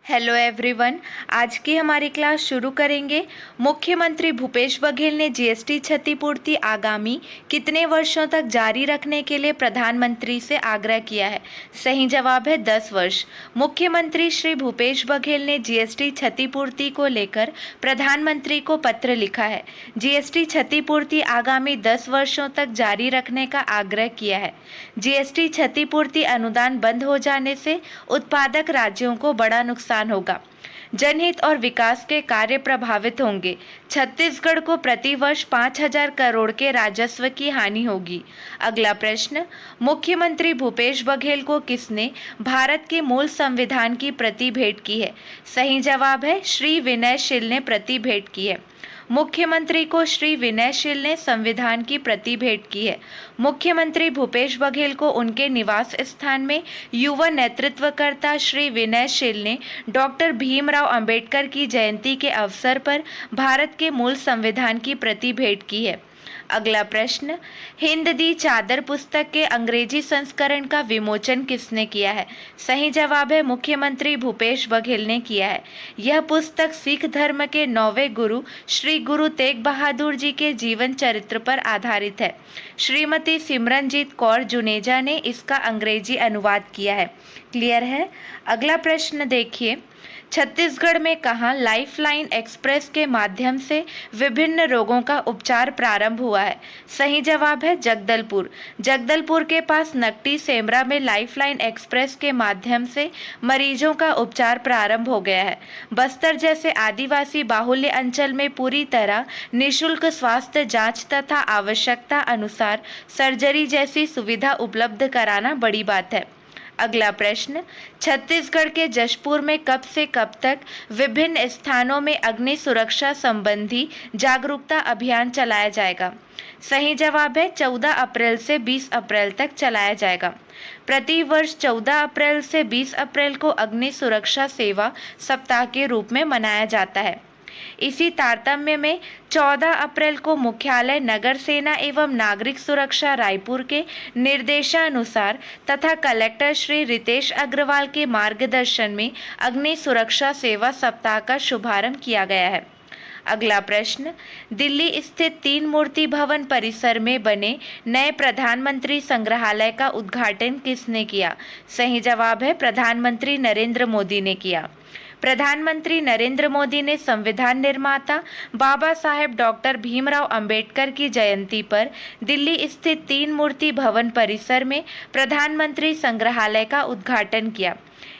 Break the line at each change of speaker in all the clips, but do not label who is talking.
Hello everyone. आज की हमारी क्लास शुरू करेंगे। मुख्यमंत्री भूपेश बघेल ने जीएसटी क्षतिपूर्ति आगामी कितने वर्षों तक जारी रखने के लिए प्रधानमंत्री से आग्रह किया है? सही जवाब है 10 वर्ष। मुख्यमंत्री श्री भूपेश बघेल ने जीएसटी क्षतिपूर्ति को लेकर प्रधानमंत्री को पत्र लिखा है। जीएसटी क्षतिपूर्ति आगामी 10 वर्षों तक जारी रखने का आग्रह किया है। जीएसटी क्षतिपूर्ति अनुदान बंद हो जाने से उत्पादक राज्यों को बड़ा नुकसान होगा। जनहित और विकास के कार्य प्रभावित होंगे। छत्तीसगढ़ को प्रति वर्ष 5,000 करोड़ के राजस्व की हानि होगी। अगला प्रश्न, मुख्यमंत्री भूपेश बघेल को किसने भारत के मूल संविधान की प्रति भेंट की है? सही जवाब है श्री विनय शील ने प्रति भेंट की है। मुख्यमंत्री को श्री विनय शील ने संविधान की प्रति भेंट की है। मुख्यमंत्री भूपेश बघेल को उनके निवास स्थान में युवा नेतृत्वकर्ता श्री विनय शील ने डॉक्टर भीमराव अंबेडकर की जयंती के अवसर पर भारत के मूल संविधान की प्रति भेंट की है। अगला प्रश्न, हिंद दी चादर पुस्तक के अंग्रेजी संस्करण का विमोचन किसने किया है? सही जवाब है मुख्यमंत्री भूपेश बघेल ने किया है। यह पुस्तक सिख धर्म के 9वें गुरु श्री गुरु तेग बहादुर जी के जीवन चरित्र पर आधारित है। श्रीमती सिमरनजीत कौर जुनेजा ने इसका अंग्रेजी अनुवाद किया है। क्लियर है? अगला प्रश्न देखिए, छत्तीसगढ़ में कहाँ लाइफलाइन एक्सप्रेस के माध्यम से विभिन्न रोगों का उपचार प्रारंभ हुआ है? सही जवाब है जगदलपुर। जगदलपुर के पास नकटी सेमरा में लाइफलाइन एक्सप्रेस के माध्यम से मरीजों का उपचार प्रारंभ हो गया है। बस्तर जैसे आदिवासी बाहुल्य अंचल में पूरी तरह निःशुल्क स्वास्थ्य जांच तथा आवश्यकता अनुसार सर्जरी जैसी सुविधा उपलब्ध कराना बड़ी बात है। अगला प्रश्न, छत्तीसगढ़ के जशपुर में कब से कब तक विभिन्न स्थानों में अग्नि सुरक्षा संबंधी जागरूकता अभियान चलाया जाएगा? सही जवाब है 14 अप्रैल से 20 अप्रैल तक चलाया जाएगा। प्रति वर्ष 14 अप्रैल से 20 अप्रैल को अग्नि सुरक्षा सेवा सप्ताह के रूप में मनाया जाता है। इसी तारतम्य में 14 अप्रैल को मुख्यालय नगर सेना एवं नागरिक सुरक्षा रायपुर के निर्देशानुसार तथा कलेक्टर श्री रितेश अग्रवाल के मार्गदर्शन में अग्नि सुरक्षा सेवा सप्ताह का शुभारंभ किया गया है। अगला प्रश्न, दिल्ली स्थित 3 मूर्ति भवन परिसर में बने नए प्रधानमंत्री संग्रहालय का उद्घाटन किसने किया? सही जवाब है प्रधानमंत्री नरेंद्र मोदी ने किया। प्रधानमंत्री नरेंद्र मोदी ने संविधान निर्माता बाबा साहेब डॉक्टर भीमराव अंबेडकर की जयंती पर दिल्ली स्थित 3 मूर्ति भवन परिसर में प्रधानमंत्री संग्रहालय का उद्घाटन किया।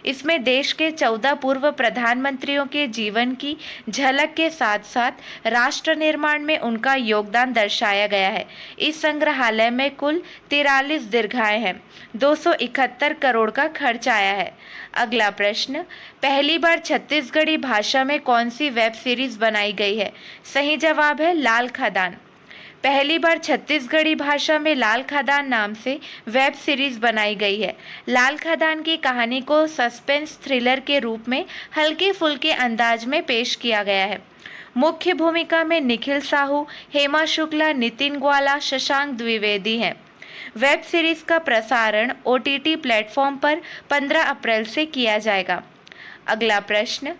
इसमें देश के 14 पूर्व प्रधानमंत्रियों के जीवन की झलक के साथ साथ राष्ट्र निर्माण में उनका योगदान दर्शाया गया है। इस संग्रहालय में कुल 43 दीर्घाएं हैं। 271 करोड़ का खर्च आया है। अगला प्रश्न, पहली बार छत्तीसगढ़ी भाषा में कौन सी वेब सीरीज बनाई गई है? सही जवाब है लाल खदान। पहली बार छत्तीसगढ़ी भाषा में लाल खदान नाम से वेब सीरीज बनाई गई है। लाल खदान की कहानी को सस्पेंस थ्रिलर के रूप में हल्के फुल्के अंदाज में पेश किया गया है। मुख्य भूमिका में निखिल साहू, हेमा शुक्ला, नितिन ग्वाला, शशांक द्विवेदी हैं। वेब सीरीज का प्रसारण OTT प्लेटफॉर्म पर 15 अप्रैल से किया जाएगा। अगला प्रश्न,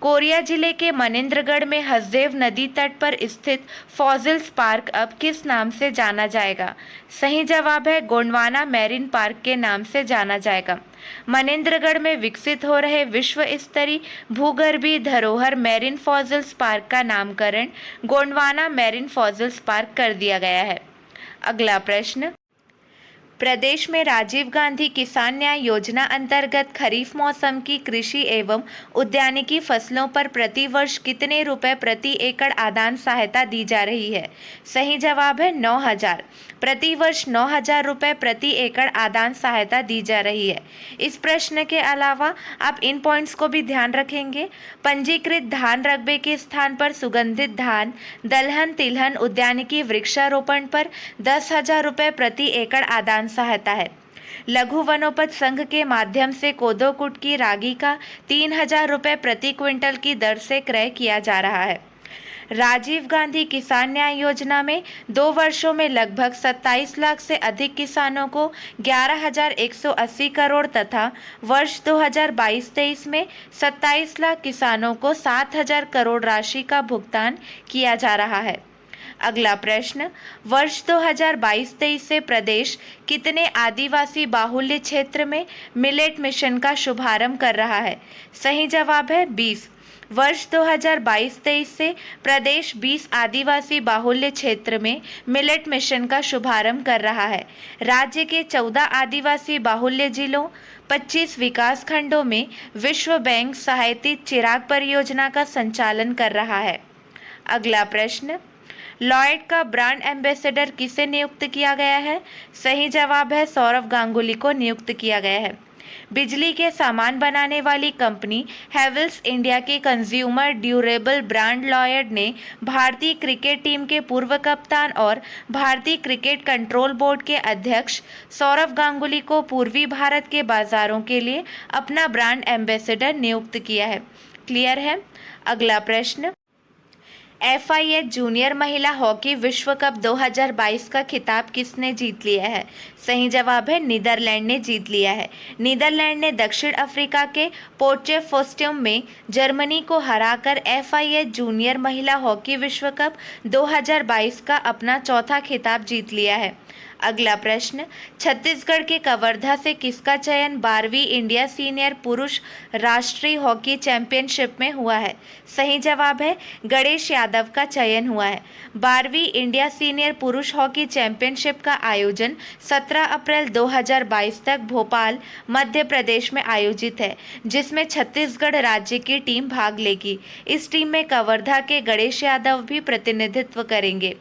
कोरिया जिले के मनेन्द्रगढ़ में हसदेव नदी तट पर स्थित फॉसिल्स पार्क अब किस नाम से जाना जाएगा? सही जवाब है गोंडवाना मैरीन पार्क के नाम से जाना जाएगा। मनेन्द्रगढ़ में विकसित हो रहे विश्व स्तरीय भूगर्भीय धरोहर मैरीन फॉसिल्स पार्क का नामकरण गोंडवाना मैरीन फॉसिल्स पार्क कर दिया गया है। अगला प्रश्न, प्रदेश में राजीव गांधी किसान न्याय योजना अंतर्गत खरीफ मौसम की कृषि एवं उद्यानिकी फसलों पर प्रति वर्ष कितने रुपए प्रति एकड़ आदान सहायता दी जा रही है? सही जवाब है 9,000। प्रति वर्ष 9,000 रुपये प्रति एकड़ आदान सहायता दी जा रही है। इस प्रश्न के अलावा आप इन पॉइंट्स को भी ध्यान रखेंगे। पंजीकृत धान रकबे के स्थान पर सुगंधित धान, दलहन, तिलहन, उद्यानिकी वृक्षारोपण पर 10,000 रुपये प्रति एकड़ आदान सहायता है। लघु वनोपज संघ के माध्यम से कोदो कुटकी रागी का 3,000 रुपये प्रति क्विंटल की दर से क्रय किया जा रहा है। राजीव गांधी किसान न्याय योजना में 2 वर्षों में लगभग 27 लाख से अधिक किसानों को 11,180 करोड़ तथा वर्ष 2022-23 में 27 लाख किसानों को 7,000 करोड़ राशि का भुगतान किया जा रहा है। अगला प्रश्न, वर्ष 2022-23 से प्रदेश कितने आदिवासी बाहुल्य क्षेत्र में मिलेट मिशन का शुभारंभ कर रहा है? सही जवाब है 20। वर्ष 2022-23 से प्रदेश 20 आदिवासी बाहुल्य क्षेत्र में मिलेट मिशन का शुभारंभ कर रहा है। राज्य के 14 आदिवासी बाहुल्य जिलों 25 विकास खंडों में विश्व बैंक सहायतित चिराग परियोजना का संचालन कर रहा है। अगला प्रश्न, लॉयड का ब्रांड एम्बेसडर किसे नियुक्त किया गया है? सही जवाब है सौरव गांगुली को नियुक्त किया गया है। बिजली के सामान बनाने वाली कंपनी हैवेल्स इंडिया के कंज्यूमर ड्यूरेबल ब्रांड लॉयड ने भारतीय क्रिकेट टीम के पूर्व कप्तान और भारतीय क्रिकेट कंट्रोल बोर्ड के अध्यक्ष सौरव गांगुली को पूर्वी भारत के बाजारों के लिए अपना ब्रांड एम्बेसडर नियुक्त किया है। क्लियर है? अगला प्रश्न, FIH जूनियर महिला हॉकी विश्व कप 2022 का खिताब किसने जीत लिया है? सही जवाब है नीदरलैंड ने जीत लिया है। नीदरलैंड ने दक्षिण अफ्रीका के पोर्टसोफ्स्ट्रूम में जर्मनी को हराकर FIH जूनियर महिला हॉकी विश्व कप 2022 का अपना चौथा खिताब जीत लिया है। अगला प्रश्न, छत्तीसगढ़ के कवर्धा से किसका चयन 12वीं इंडिया सीनियर पुरुष राष्ट्रीय हॉकी चैंपियनशिप में हुआ है? सही जवाब है गणेश यादव का चयन हुआ है। 12वीं इंडिया सीनियर पुरुष हॉकी चैंपियनशिप का आयोजन 17 अप्रैल 2022 तक भोपाल, मध्य प्रदेश में आयोजित है, जिसमें छत्तीसगढ़ राज्य की टीम भाग लेगी। इस टीम में कवर्धा के गणेश यादव भी प्रतिनिधित्व करेंगे।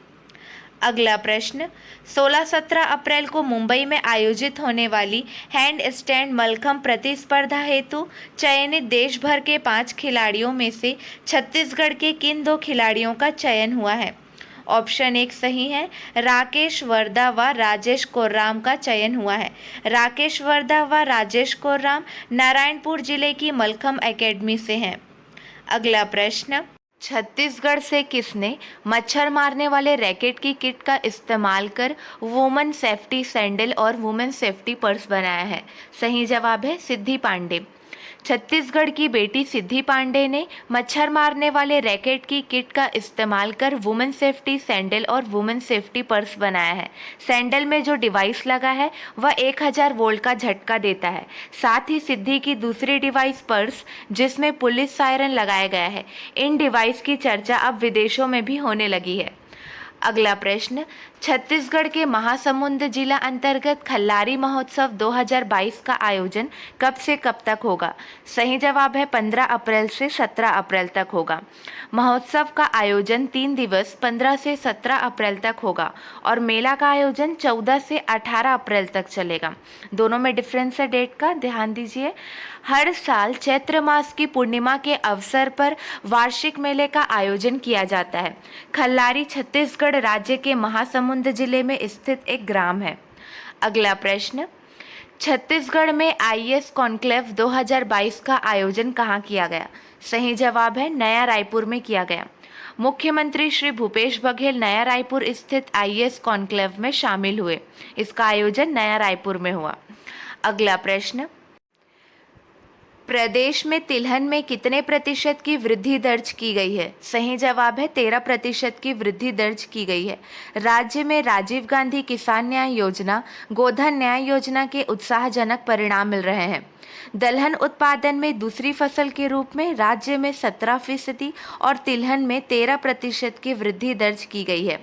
अगला प्रश्न, 16-17 अप्रैल को मुंबई में आयोजित होने वाली हैंड स्टैंड मल्लखंब प्रतिस्पर्धा हेतु चयनित देश भर के 5 खिलाड़ियों में से छत्तीसगढ़ के किन 2 खिलाड़ियों का चयन हुआ है? ऑप्शन 1 सही है, राकेश वर्धा व राजेश कोर्राम का चयन हुआ है। राकेश वर्धा व राजेश कोर्राम नारायणपुर जिले की मल्लखंब एकेडमी से हैं। अगला प्रश्न, छत्तीसगढ़ से किसने मच्छर मारने वाले रैकेट की किट का इस्तेमाल कर वुमेन सेफ्टी सैंडल और वुमेन सेफ्टी पर्स बनाया है? सही जवाब है सिद्धि पांडे। छत्तीसगढ़ की बेटी सिद्धि पांडे ने मच्छर मारने वाले रैकेट की किट का इस्तेमाल कर वुमेन सेफ्टी सैंडल और वुमेन सेफ्टी पर्स बनाया है। सैंडल में जो डिवाइस लगा है वह 1000 वोल्ट का झटका देता है। साथ ही सिद्धि की दूसरी डिवाइस पर्स, जिसमें पुलिस सायरन लगाया गया है। इन डिवाइस की चर्चा अब विदेशों में भी होने लगी है। अगला प्रश्न, छत्तीसगढ़ के महासमुंद जिला अंतर्गत खल्लारी महोत्सव 2022 का आयोजन कब से कब तक होगा? सही जवाब है 15 अप्रैल से 17 अप्रैल तक होगा। महोत्सव का आयोजन 3 दिवस 15 से 17 अप्रैल तक होगा और मेला का आयोजन 14 से 18 अप्रैल तक चलेगा। दोनों में डिफरेंस है डेट का, ध्यान दीजिए। हर साल चैत्र मास की पूर्णिमा के अवसर पर वार्षिक मेले का आयोजन किया जाता है। खल्लारी छत्तीसगढ़ राज्य के महासमुंद जिले में स्थित एक ग्राम है। अगला प्रश्न, छत्तीसगढ़ में IAS कॉन्क्लेव 2022 का आयोजन कहाँ किया गया? सही जवाब है नया रायपुर में किया गया। मुख्यमंत्री श्री भूपेश बघेल नया रायपुर स्थित IAS कॉन्क्लेव में शामिल हुए। इसका आयोजन नया रायपुर में हुआ। अगला प्रश्न, प्रदेश में तिलहन में कितने प्रतिशत की वृद्धि दर्ज की गई है? सही जवाब है 13% की वृद्धि दर्ज की गई है। राज्य में राजीव गांधी किसान न्याय योजना, गोधन न्याय योजना के उत्साहजनक परिणाम मिल रहे हैं। दलहन उत्पादन में दूसरी फसल के रूप में राज्य में 17% और तिलहन में 13% की वृद्धि दर्ज की गई है।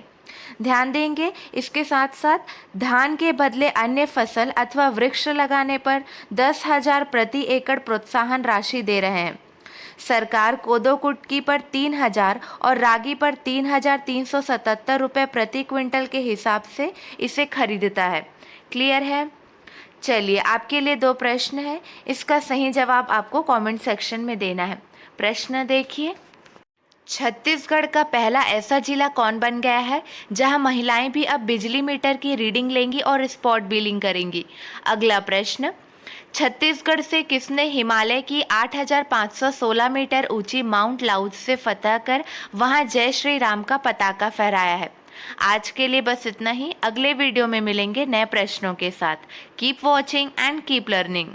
ध्यान देंगे, इसके साथ साथ धान के बदले अन्य फसल अथवा वृक्ष लगाने पर 10,000 प्रति एकड़ प्रोत्साहन राशि दे रहे हैं। सरकार कोदो कुटकी पर 3,000 और रागी पर 3,377 रुपये प्रति क्विंटल के हिसाब से इसे खरीदता है। क्लियर है? चलिए, आपके लिए 2 प्रश्न है, इसका सही जवाब आपको कमेंट सेक्शन में देना है। प्रश्न देखिए, छत्तीसगढ़ का पहला ऐसा जिला कौन बन गया है जहां महिलाएं भी अब बिजली मीटर की रीडिंग लेंगी और स्पॉट बिलिंग करेंगी? अगला प्रश्न, छत्तीसगढ़ से किसने हिमालय की 8,516 मीटर ऊंची माउंट लाउड से फतह कर वहां जय श्री राम का पताका फहराया है? आज के लिए बस इतना ही। अगले वीडियो में मिलेंगे नए प्रश्नों के साथ। Keep watching and keep learning.